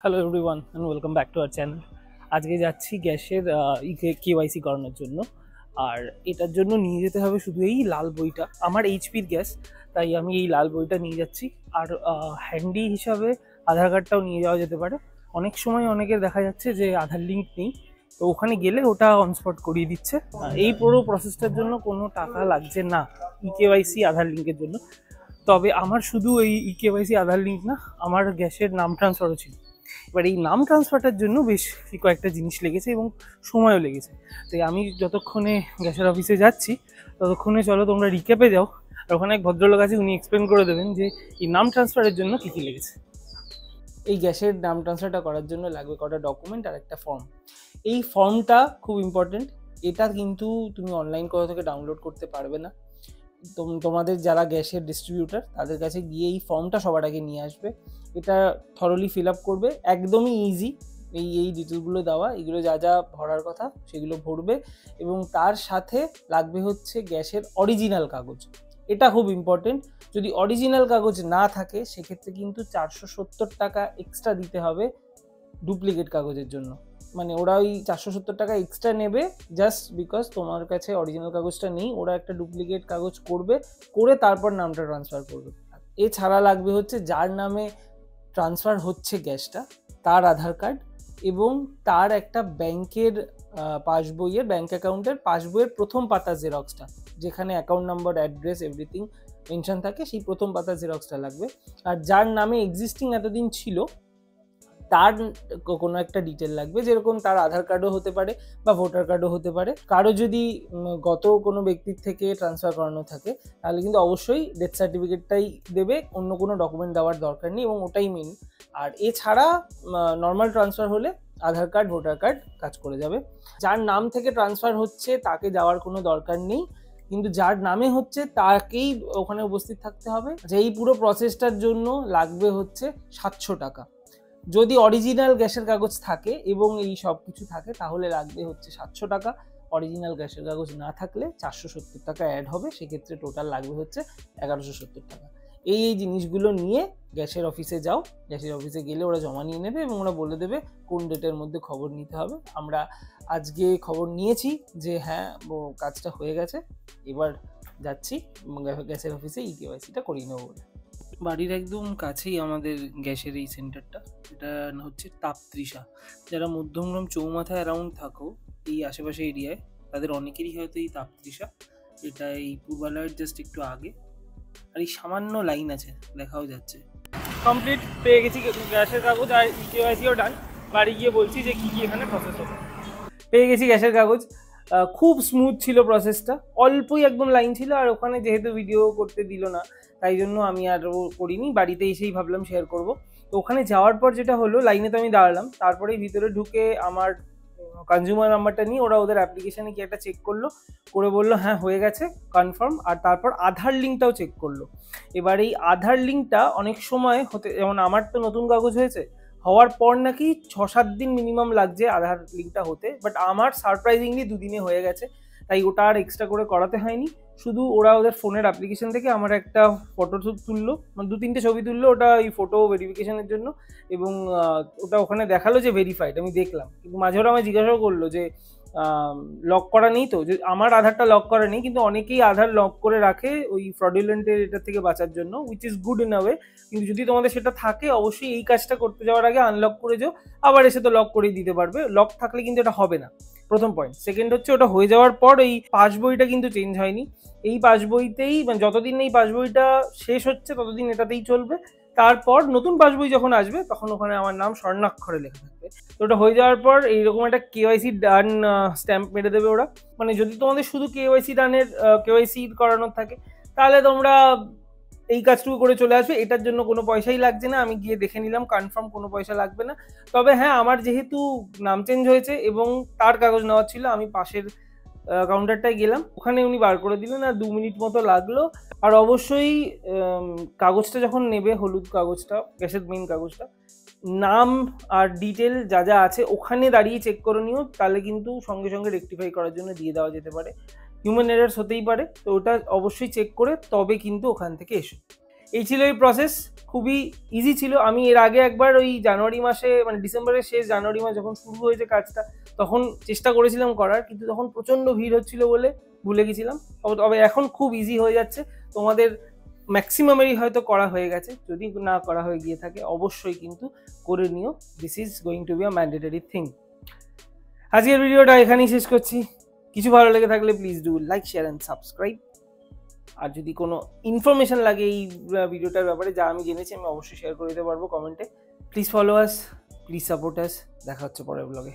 Hello everyone and welcome back to our channel. আজকে যাচ্ছি গ্যাসের কেওয়াইসি করানোর জন্য। আর এটার জন্য নিয়ে যেতে হবে শুধু এই লাল বইটা। আমার এইচপির গ্যাস, তাই আমি এই লাল বইটা নিয়ে যাচ্ছি। আর হ্যান্ডি হিসাবে আধার কার্ডটাও নিয়ে যাওয়া যেতে পারে। অনেক সময় অনেকের দেখা যাচ্ছে যে আধার লিঙ্ক নেই, তো ওখানে গেলে ওটা অনস্পট করিয়ে দিচ্ছে। এই পুরো প্রসেসটার জন্য কোনো টাকা লাগছে না ইকেওয়াইসি আধার লিঙ্কের জন্য। তবে আমার শুধু এই ইকেওয়াইসি আধার লিঙ্ক না, আমার গ্যাসের নাম ট্রান্সফারও ছিল। এবার এই নাম ট্রান্সফারটার জন্য বেশ কয়েকটা জিনিস লেগেছে এবং সময়ও লেগেছে। তাই আমি যতক্ষণে গ্যাসের অফিসে যাচ্ছি ততক্ষণে চলো তোমরা রিক্যাপে যাও। আর ওখানে এক ভদ্রলোক আছে, উনি এক্সপ্লেন করে দেবেন যে এই নাম ট্রান্সফারের জন্য কী কী লেগেছে। এই গ্যাসের নাম ট্রান্সফারটা করার জন্য লাগবে কটা ডকুমেন্ট আর একটা ফর্ম। এই ফর্মটা খুব ইম্পর্টেন্ট। এটা কিন্তু তুমি অনলাইন কোথা থেকে ডাউনলোড করতে পারবে না। তোমাদের যারা গ্যাসের ডিস্ট্রিবিউটার তাদের কাছে গিয়ে এই ফর্মটা সবার আগে নিয়ে আসবে। এটা থরলি ফিল আপ করবে, একদমই ইজি। এই ডিটেলসগুলো দেওয়া, এগুলো যা যা ভরার কথা সেগুলো ভরবে। এবং তার সাথে লাগবে হচ্ছে গ্যাসের অরিজিনাল কাগজ। এটা খুব ইম্পর্টেন্ট। যদি অরিজিনাল কাগজ না থাকে সেক্ষেত্রে কিন্তু 470 টাকা এক্সট্রা দিতে হবে ডুপ্লিকেট কাগজের জন্য। মানে ওরা ওই 470 টাকা এক্সট্রা নেবে জাস্ট বিকজ তোমার কাছে অরিজিনাল কাগজটা নেই। ওরা একটা ডুপ্লিকেট কাগজ করবে, করে তারপর নামটা ট্রান্সফার করবে। এছাড়া লাগবে হচ্ছে যার নামে ট্রান্সফার হচ্ছে গ্যাসটা তার আধার কার্ড, এবং তার একটা ব্যাংকের পাসবইয়ের, ব্যাংক অ্যাকাউন্টের পাসবইয়ের প্রথম পাতা জেরক্সটা, যেখানে account number, address, everything mention থাকে, সেই প্রথম পাতা জেরক্সটা লাগবে। আর যার নামে এক্সিস্টিং এতদিন ছিল তার কোনো একটা ডিটেল লাগবে, যেরকম তার আধার কার্ডও হতে পারে বা ভোটার কার্ডও হতে পারে। কারো যদি গত কোনো ব্যক্তির থেকে ট্রান্সফার করানো থাকে তাহলে কিন্তু অবশ্যই ডেথ সার্টিফিকেটটাই দেবে, অন্য কোনো ডকুমেন্ট দেওয়ার দরকার নেই, এবং ওটাই মেন। আর এছাড়া নর্মাল ট্রান্সফার হলে আধার কার্ড, ভোটার কার্ড কাজ করে যাবে। যার নাম থেকে ট্রান্সফার হচ্ছে তাকে যাওয়ার কোনো দরকার নেই, কিন্তু যার নামে হচ্ছে তাকেই ওখানে উপস্থিত থাকতে হবে। যে এই পুরো প্রসেসটার জন্য লাগবে হচ্ছে 700 টাকা। যদি অরিজিনাল গ্যাসের কাগজ থাকে এবং এই সব কিছু থাকে তাহলে লাগবে হচ্ছে 700 টাকা। অরিজিনাল গ্যাসের কাগজ না থাকলে 470 টাকা অ্যাড হবে, সেক্ষেত্রে টোটাল লাগবে হচ্ছে 1170 টাকা। এই জিনিসগুলো নিয়ে গ্যাসের অফিসে যাও। গ্যাসের অফিসে গেলে ওরা জমা নিয়ে নেবে এবং ওরা বলে দেবে কোন ডেটের মধ্যে খবর নিতে হবে। আমরা আজকে খবর নিয়েছি যে হ্যাঁ কাজটা হয়ে গেছে, এবার যাচ্ছি গ্যাসের অফিসে ইকেওয়াইসিটা করিয়ে নেবো বলে। বাড়ির একদম কাছেই আমাদের গ্যাসের এই সেন্টারটা। এটা হচ্ছে তাপতৃষা। যারা মধ্যমগ্রাম চৌমাথা অ্যারাউন্ড থাকো, এই আশেপাশে এরিয়ায়, তাদের অনেকেরই হয়তো এই তাপতৃষা। এটা এই পূর্বালয়ের জাস্ট একটু আগে। আর এই সামান্য লাইন আছে, দেখাও যাচ্ছে। কমপ্লিট পেয়ে গেছি গ্যাসের কাগজ আর ইকেওয়াইসিও ডান। বাড়ি গিয়ে বলছি যে কী কী এখানে প্রসেস হবে। পেয়ে গেছি গ্যাসের কাগজ। খুব স্মুথ ছিল প্রসেসটা, অল্পই একদম লাইন ছিল। আর ওখানে যেহেতু ভিডিও করতে দিল না, তাই জন্য আমি আর করিনি। বাড়িতে এসেই ভাবলাম শেয়ার করব। তো ওখানে যাওয়ার পর যেটা হলো, লাইনে তো আমি দাঁড়ালাম, তারপরেই ভিতরে ঢুকে আমার কনজিউমার নাম্বারটা নিয়ে ওরা ওদের অ্যাপ্লিকেশানে কি একটা চেক করলো, করে বললো হ্যাঁ হয়ে গেছে, কনফার্ম। আর তারপর আধার লিঙ্কটাও চেক করলো। এবার এই আধার লিঙ্কটা অনেক সময় হতে, যেমন আমার তো নতুন কাগজ হয়েছে, হওয়ার পর নাকি 6-7 দিন মিনিমাম লাগছে আধার লিঙ্কটা হতে, বাট আমার সারপ্রাইজিংলি 2 দিনে হয়ে গেছে। তাই ওটা আর এক্সট্রা করে করাতে হয়নি। শুধু ওরা ওদের ফোনের অ্যাপ্লিকেশন থেকে আমার একটা ফটো তুললো, মানে 2-3টে ছবি তুললো, ওটা এই ফটো ভেরিফিকেশনের জন্য। এবং ওটা ওখানে দেখালো যে ভেরিফাইড, আমি দেখলাম। কিন্তু মাঝে ওরা আমায় জিজ্ঞাসাও করলো যে লক করা নেই তো। যে আমার আধারটা লক করা নেই, কিন্তু অনেকেই আধার লক করে রাখে ওই ফ্রডুলেন্টের এটা থেকে বাঁচার জন্য, which is good in a way. কিন্তু যদি তোমাদের সেটা থাকে, অবশ্যই এই কাজটা করতে যাওয়ার আগে আনলক করে যাও। আবার এসে তো লক করেই দিতে পারবে। লক থাকলে কিন্তু এটা হবে না, প্রথম পয়েন্ট। সেকেন্ড হচ্ছে, ওটা হয়ে যাওয়ার পর এই পাসবইটা কিন্তু চেঞ্জ হয়নি। এই পাসবইতেই, মানে যতদিন এই পাসবইটা শেষ হচ্ছে ততদিন এটাতেই চলবে। তারপর নতুন পাসবই যখন আসবে তখন ওখানে আমার নাম স্বর্ণাক্ষরে লেখা থাকবে। তো ওটা হয়ে যাওয়ার পর এইরকম একটা কেওয়াইসি ডান স্ট্যাম্প মেরে দেবে ওরা। মানে যদি তোমাদের শুধু কেওয়াইসি ডানের কেওয়াইসি করানোর থাকে তাহলে তোমরা এই কাজটুকু করে চলে আসবে। এটার জন্য কোনো পয়সাই লাগছে না, আমি গিয়ে দেখে নিলাম, কনফার্ম কোনো পয়সা লাগবে না। তবে হ্যাঁ, আমার যেহেতু নাম চেঞ্জ হয়েছে এবং তার কাগজ নেওয়ার ছিল, আমি পাশের কাউন্টারটায় গেলাম, ওখানে উনি বার করে দিলেন। আর 2 মিনিট মতো লাগলো। আর অবশ্যই কাগজটা যখন নেবে, হলুদ কাগজটা, গ্যাসের মেইন কাগজটা, নাম আর ডিটেল যা যা আছে ওখানে দাঁড়িয়ে চেক করে নিও, তাহলে কিন্তু সঙ্গে সঙ্গে রেকটিফাই করার জন্য দিয়ে দেওয়া যেতে পারে। হিউম্যান এরার্স হতেই পারে, তো ওটা অবশ্যই চেক করে তবে কিন্তু ওখান থেকে এসো। এই ছিল এই প্রসেস, খুবই ইজি ছিল। আমি এর আগে একবার ওই জানুয়ারি মাসে, মানে ডিসেম্বরের শেষ জানুয়ারি মাস যখন শুরু হয়েছে কাজটা, তখন চেষ্টা করেছিলাম করার, কিন্তু তখন প্রচণ্ড ভিড় হচ্ছিল বলে ভুলে গেছিলাম। তবে এখন খুব ইজি হয়ে যাচ্ছে। তোমাদের ম্যাক্সিমামেরই হয়তো করা হয়ে গেছে, যদি না করা হয়ে গিয়ে থাকে অবশ্যই কিন্তু করে নিও। This is going to be a mandatory thing. আজকের ভিডিওটা এখানেই শেষ করছি। কিছু ভালো লেগে থাকলে please do like, share and subscribe. আর যদি কোনো ইনফরমেশন লাগে এই ভিডিওটার ব্যাপারে, যা আমি জেনেছি আমি অবশ্যই শেয়ার করে দিতে পারবো কমেন্টে। Please follow us, please support us. দেখা হচ্ছে পরের ব্লগে।